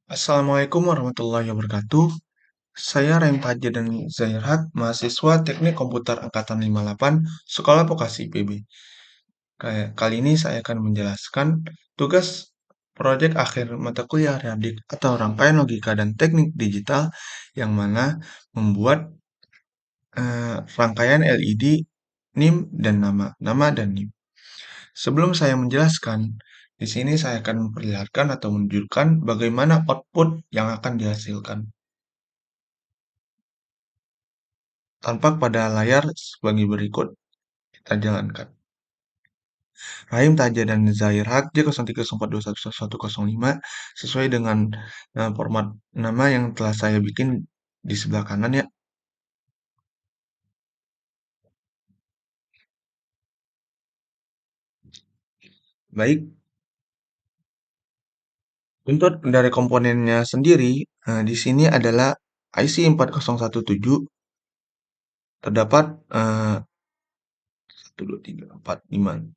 Assalamualaikum warahmatullahi wabarakatuh. Saya Raim Taja dan Zairhat, mahasiswa Teknik Komputer Angkatan 58, Sekolah Vokasi IPB. Kali ini saya akan menjelaskan tugas proyek akhir mata kuliah Rehabdik atau Rangkaian Logika dan Teknik Digital yang mana membuat rangkaian LED, NIM, dan nama dan NIM. Sebelum saya menjelaskan, di sini saya akan memperlihatkan atau menunjukkan bagaimana output yang akan dihasilkan. Tampak pada layar sebagai berikut. Kita jalankan. Rahim Taja dan Zahir Haq J0314211105 sesuai dengan format nama yang telah saya bikin di sebelah kanan ya. Baik, untuk dari komponennya sendiri, di sini adalah IC 4017 terdapat 1, 2, 3, 4, 5.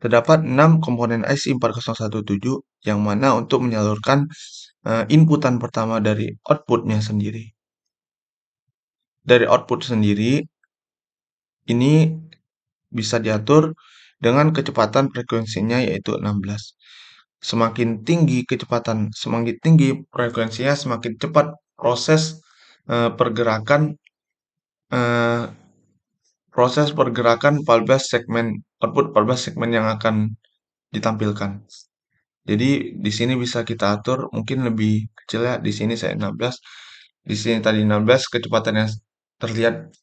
Terdapat 6 komponen IC 4017 yang mana untuk menyalurkan inputan pertama dari outputnya sendiri. Dari output sendiri, ini bisa diatur dengan kecepatan frekuensinya yaitu 16. Semakin tinggi kecepatan, semakin tinggi frekuensinya, semakin cepat proses pergerakan eh, proses pergerakan 14 segmen output 14 segmen yang akan ditampilkan. Jadi di sini bisa kita atur mungkin lebih kecil ya. Di sini saya 16. Di sini tadi 16 kecepatan yang terlihat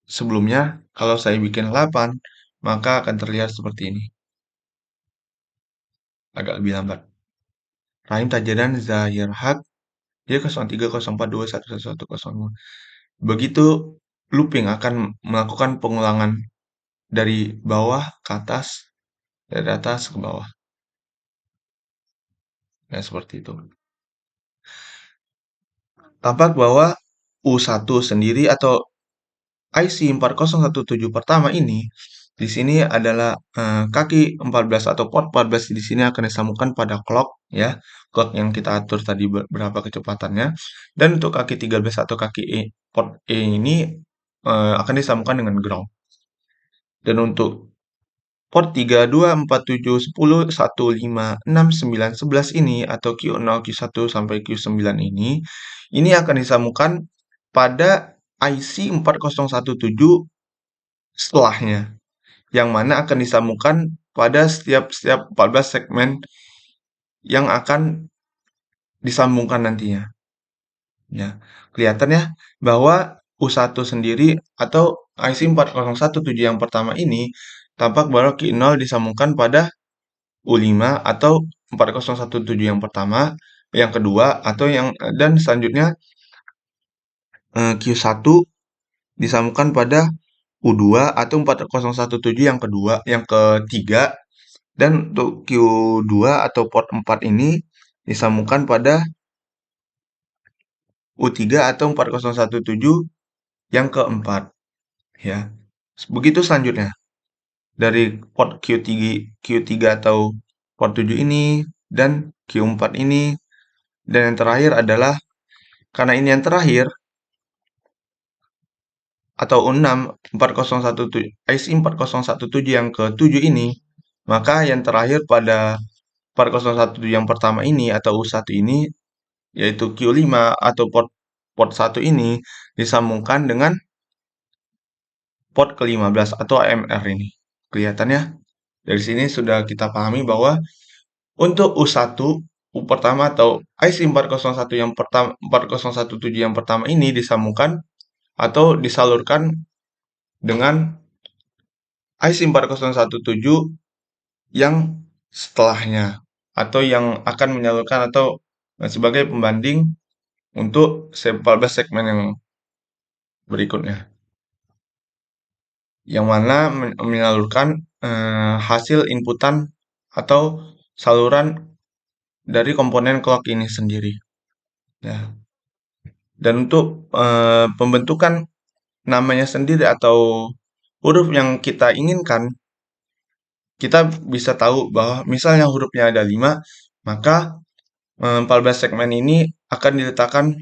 sebelumnya. Kalau saya bikin 8, maka akan terlihat seperti ini. Agak lebih lambat. Rahim Tajadan Zahir Haq J0304211110. Begitu looping akan melakukan pengulangan dari bawah ke atas, dari atas ke bawah. Ya, seperti itu. Tampak bahwa U1 sendiri atau IC 4017 pertama ini di sini adalah kaki 14 atau port 14 di sini akan disambungkan pada clock ya. Clock yang kita atur tadi berapa kecepatannya. Dan untuk kaki 13 atau kaki E, port E ini akan disambungkan dengan ground. Dan untuk port 3, 2, 4, 7, 10, 1, 5, 6, 9, 11 ini atau Q0, Q1 sampai Q9 ini akan disambungkan pada IC 4017 setelahnya, yang mana akan disambungkan pada setiap 14 segmen yang akan disambungkan nantinya. Ya, kelihatan ya bahwa U1 sendiri atau IC 4017 yang pertama ini tampak bahwa Q0 disambungkan pada U5 atau 4017 yang pertama, yang kedua atau yang dan selanjutnya Q1 disambungkan pada U2 atau 4017 yang kedua, yang ketiga, dan untuk Q2 atau port 4 ini disambungkan pada U3 atau 4017 yang keempat ya. Begitu selanjutnya dari port Q3 atau port 7 ini dan Q4 ini, dan yang terakhir adalah karena ini yang terakhir atau U6 4017 IC 4017 yang ke-7 ini, maka yang terakhir pada 4017 yang pertama ini atau U1 ini yaitu Q5 atau port 1 ini disambungkan dengan port ke-15 atau AMR ini. Kelihatannya dari sini sudah kita pahami bahwa untuk U1 U pertama atau IC 401 yang pertama 4017 yang pertama ini disambungkan atau disalurkan dengan IC 4017 yang setelahnya atau yang akan menyalurkan atau sebagai pembanding untuk 14 segmen yang berikutnya, yang mana menyalurkan hasil inputan atau saluran dari komponen clock ini sendiri. Ya. Dan untuk pembentukan namanya sendiri atau huruf yang kita inginkan, kita bisa tahu bahwa misalnya hurufnya ada 5, maka 14 segmen ini akan diletakkan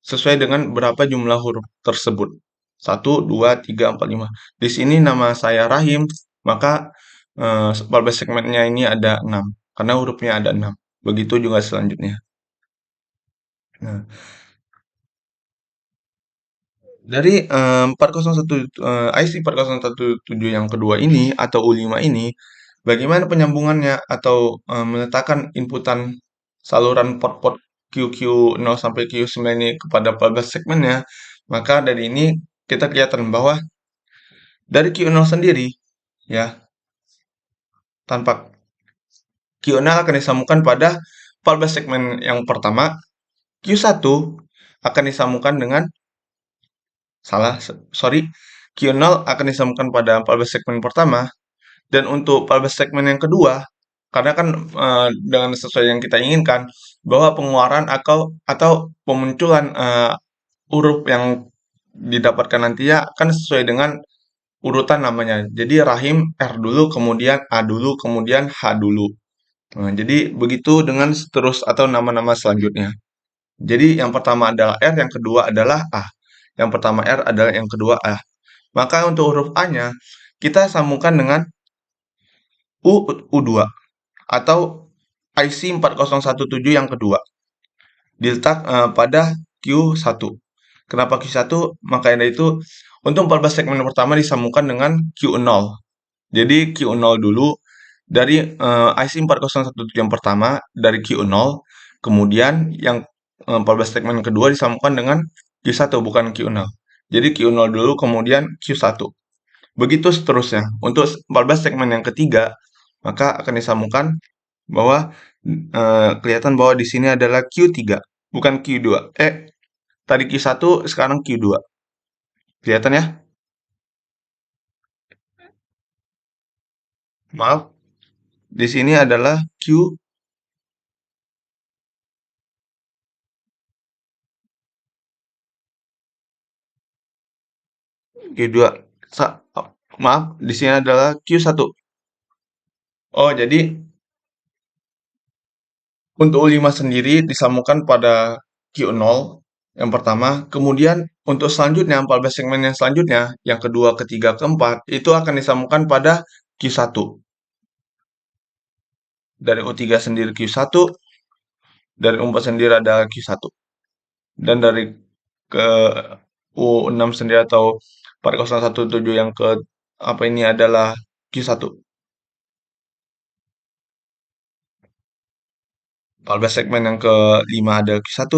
sesuai dengan berapa jumlah huruf tersebut. 1, 2, 3, 4, 5. Di sini nama saya Rahim, maka 14 segmennya ini ada 6, karena hurufnya ada 6. Begitu juga selanjutnya. Nah, dari 401 IC 4017 yang kedua ini atau U5 ini, bagaimana penyambungannya atau meletakkan inputan saluran port-port QQ0 sampai Q9 ini kepada 14 segmennya, maka dari ini kita kelihatan bahwa dari Q0 sendiri, ya, tanpa Q0 akan disambungkan pada 14 segmen yang pertama, Q1 akan disambungkan dengan salah, sorry, Q0 akan disambungkan pada 14 segmen pertama, dan untuk 14 segmen yang kedua, karena kan dengan sesuai yang kita inginkan, bahwa pengeluaran atau pemunculan huruf yang didapatkan nanti ya kan sesuai dengan urutan namanya. Jadi rahim R dulu, kemudian A dulu, kemudian H dulu. Nah, jadi begitu dengan seterus atau nama-nama selanjutnya. Jadi yang pertama adalah R, yang kedua adalah A. Yang pertama R adalah yang kedua A. Maka untuk huruf A-nya kita sambungkan dengan U2 atau IC 4017 yang kedua. Diletak pada Q1. Kenapa Q1? Makanya itu untuk 14 segmen pertama disambungkan dengan Q0. Jadi Q0 dulu dari IC 4017 yang pertama dari Q0, kemudian yang 14 segmen kedua disambungkan dengan Q1 bukan Q0. Jadi Q0 dulu kemudian Q1. Begitu seterusnya. Untuk 14 segmen yang ketiga, maka akan disambungkan bahwa kelihatan bahwa di sini adalah Q3, bukan Q2. Tadi Q1, sekarang Q2. Kelihatan ya? Maaf, di sini adalah Q2. Maaf, di sini adalah Q1. Oh, jadi untuk U5 sendiri disambungkan pada Q0 yang pertama, kemudian untuk selanjutnya 14 segmen yang selanjutnya, yang kedua, ketiga, keempat, itu akan disambungkan pada Q1. Dari U3 sendiri Q1, dari U4 sendiri ada Q1. Dan dari ke U6 sendiri atau 4017 yang ke apa ini adalah Q1. 14 segmen yang ke-5 ada Q1.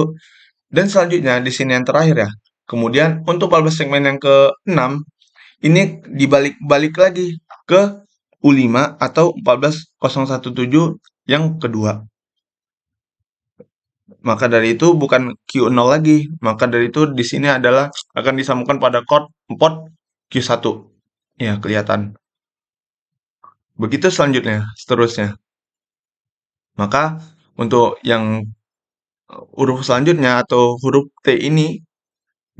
Dan selanjutnya di sini yang terakhir ya. Kemudian untuk 14 segmen yang ke-6 ini dibalik-balik lagi ke U5 atau 14017 yang kedua. Maka dari itu bukan Q0 lagi. Maka dari itu di sini adalah akan disambungkan pada port Q1. Ya, kelihatan. Begitu selanjutnya, seterusnya. Maka untuk yang huruf selanjutnya atau huruf T ini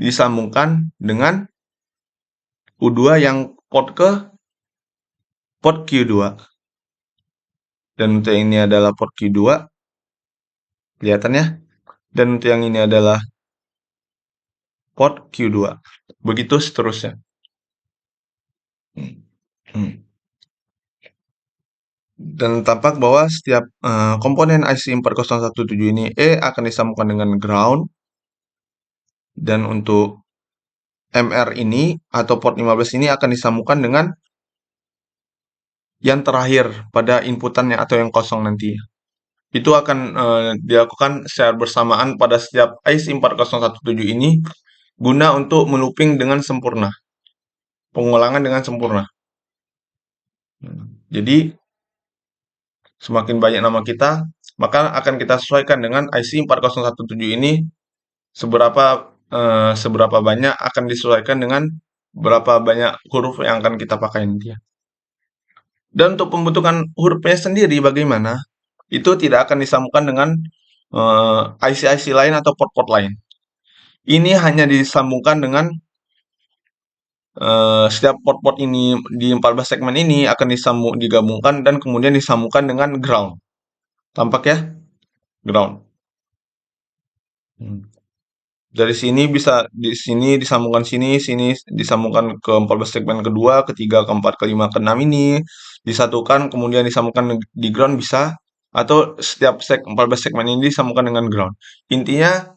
disambungkan dengan U2 yang port Q2. Dan untuk yang ini adalah port Q2, kelihatan ya? Dan untuk yang ini adalah port Q2. Begitu seterusnya. Hmm. Hmm. Dan tampak bahwa setiap komponen IC 4017 ini akan disambungkan dengan ground. Dan untuk MR ini atau port 15 ini akan disambungkan dengan yang terakhir pada inputannya atau yang kosong nanti. Itu akan dilakukan secara bersamaan pada setiap IC 4017 ini guna untuk melooping dengan sempurna. Pengulangan dengan sempurna. Jadi semakin banyak nama kita, maka akan kita sesuaikan dengan IC 4017 ini seberapa banyak akan disesuaikan dengan berapa banyak huruf yang akan kita pakai nanti ya. Dan untuk pembentukan hurufnya sendiri bagaimana? Itu tidak akan disambungkan dengan IC-IC lain atau port-port lain. Ini hanya disambungkan dengan setiap port-port ini di 14 segmen ini akan digabungkan dan kemudian disambungkan dengan ground. Tampak ya? Ground. Hmm. Dari sini bisa di sini disambungkan sini, sini disambungkan ke 14 segmen kedua, ketiga, keempat, kelima, keenam ini disatukan kemudian disambungkan di ground bisa atau setiap 14 segmen ini disambungkan dengan ground. Intinya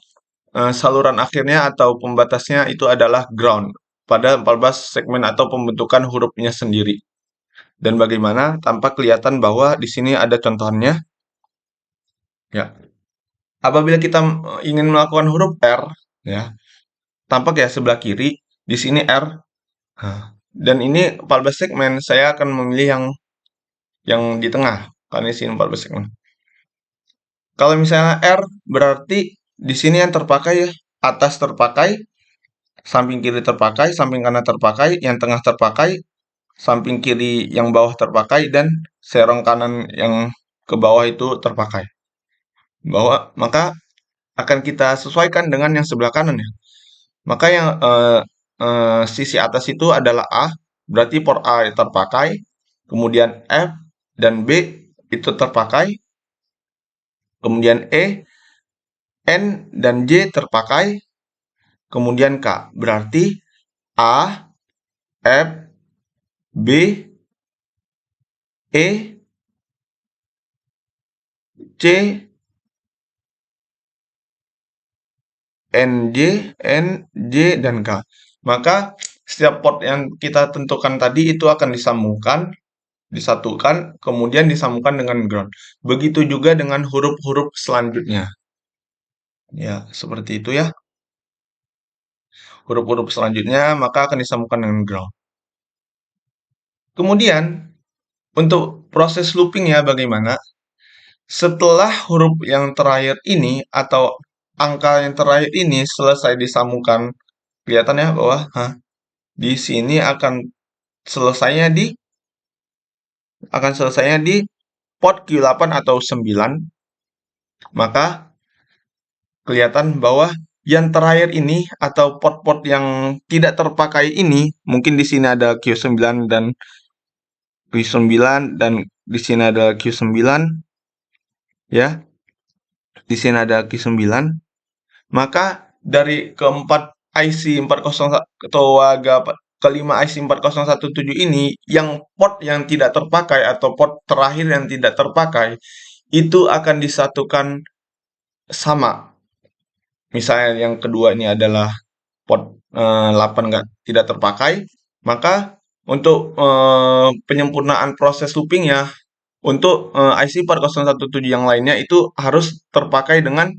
saluran akhirnya atau pembatasnya itu adalah ground pada 14 segmen atau pembentukan hurufnya sendiri. Dan bagaimana tanpa kelihatan bahwa di sini ada contohnya ya. Apabila kita ingin melakukan huruf R ya, tampak ya sebelah kiri di sini R. Nah, dan ini 14 segmen, saya akan memilih yang di tengah karena di sini 14 segmen. Kalau misalnya R berarti di sini yang terpakai ya, atas terpakai, samping kiri terpakai, samping kanan terpakai, yang tengah terpakai, samping kiri yang bawah terpakai, dan serong kanan yang ke bawah itu terpakai. Maka akan kita sesuaikan dengan yang sebelah kanan ya. Maka yang sisi atas itu adalah A, berarti port A terpakai, kemudian F dan B itu terpakai, kemudian E, N dan J terpakai, kemudian K. Berarti A, F, B, E, C, N, J, dan K. Maka setiap port yang kita tentukan tadi itu akan disambungkan, disatukan, kemudian disambungkan dengan ground. Begitu juga dengan huruf-huruf selanjutnya. Ya, seperti itu ya. Huruf-huruf selanjutnya maka akan disambungkan dengan ground. Kemudian, untuk proses loopingnya bagaimana? Setelah huruf yang terakhir ini atau angka yang terakhir ini selesai disambungkan, kelihatan ya bahwa di sini selesainya di akan selesainya di port Q8 atau 9, maka kelihatan bahwa yang terakhir ini atau port-port yang tidak terpakai ini, mungkin di sini ada Q9 dan Q9 dan di sini ada Q9 ya. Di sini ada Q9. Maka dari keempat IC 401 atau kelima IC 4017 ini yang port yang tidak terpakai atau port terakhir yang tidak terpakai itu akan disatukan sama. Misalnya yang kedua ini adalah port 8 tidak terpakai, maka untuk penyempurnaan proses loopingnya untuk IC 4017 yang lainnya itu harus terpakai dengan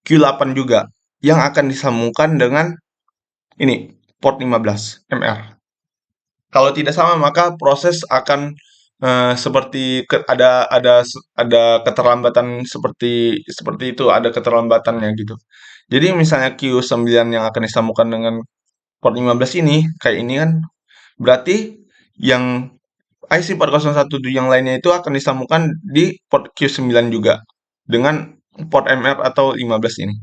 Q8 juga yang akan disambungkan dengan ini port 15 MR. Kalau tidak sama maka proses akan seperti ada keterlambatan seperti itu, ada keterlambatannya gitu. Jadi misalnya Q9 yang akan disambungkan dengan port 15 ini kayak ini kan berarti yang IC 4017 yang lainnya itu akan disambungkan di port Q9 juga dengan port MR atau 15 ini.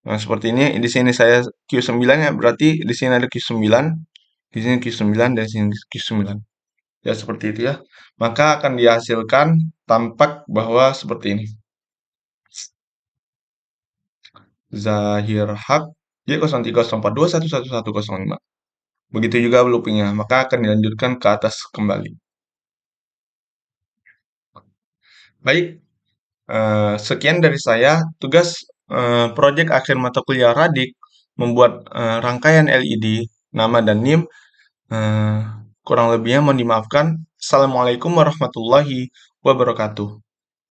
Nah, seperti ini. Di sini saya Q9 ya, berarti di sini ada Q9, di sini Q9 dan di sini Q9. Ya, seperti itu ya. Maka akan dihasilkan tampak bahwa seperti ini. Zahir Haq J0304211105. Begitu juga loopingnya, maka akan dilanjutkan ke atas kembali. Baik, sekian dari saya. Tugas proyek akhir mata kuliah Radik membuat rangkaian LED, nama dan NIM. Kurang lebihnya mohon dimaafkan. Assalamualaikum warahmatullahi wabarakatuh.